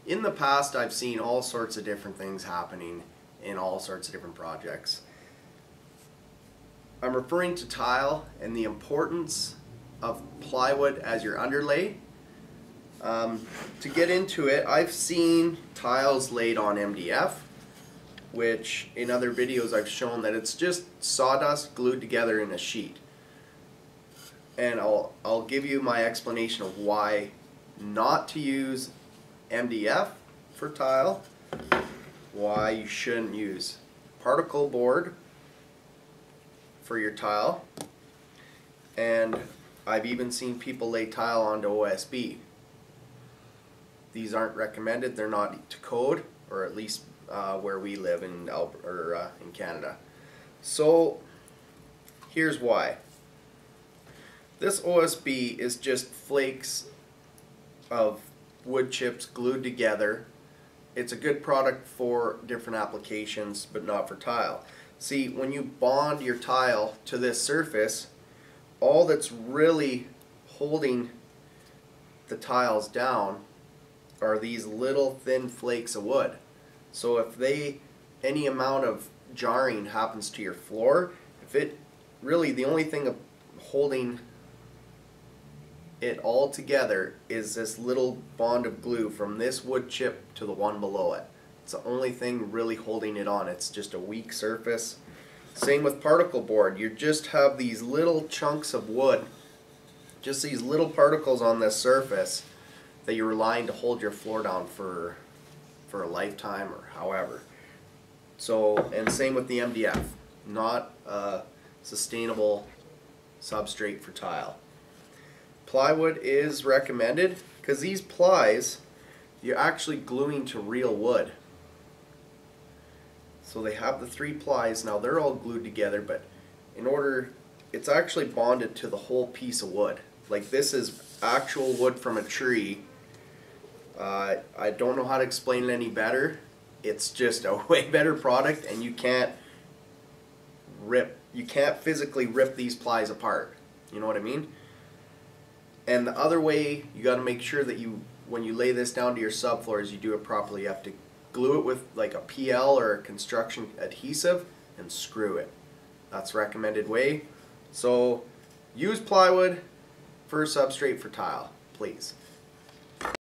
In the past, I've seen all sorts of different things happening in all sorts of different projects. I'm referring to tile and the importance of plywood as your underlay. To get into it, I've seen tiles laid on MDF, which in other videos I've shown that it's just sawdust glued together in a sheet. And I'll give you my explanation of why not to use MDF for tile, why you shouldn't use particle board for your tile, and I've even seen people lay tile onto OSB. These aren't recommended, they're not up to code, or at least where we live in Alberta, in Canada. So here's why. This OSB is just flakes of wood chips glued together. It's a good product for different applications, but not for tile. See, when you bond your tile to this surface, all that's really holding the tiles down are these little thin flakes of wood. So if any amount of jarring happens to your floor, really the only thing holding it all together is this little bond of glue from this wood chip to the one below it. It's the only thing really holding it on. It's just a weak surface. Same with particle board. You just have these little chunks of wood, just these little particles on this surface that you're relying to hold your floor down for a lifetime or however. So, and same with the MDF. Not a sustainable substrate for tile. Plywood is recommended because these plies, you're actually gluing to real wood. So they have the 3 plies. Now they're all glued together, but it's actually bonded to the whole piece of wood. Like, this is actual wood from a tree. I don't know how to explain it any better. It's just a way better product, and you can't physically rip these plies apart. You know what I mean? And the other way you got to make sure that when you lay this down to your subfloor is you do it properly. You have to glue it with like a PL or a construction adhesive and screw it. That's the recommended way. So use plywood for a substrate for tile, please.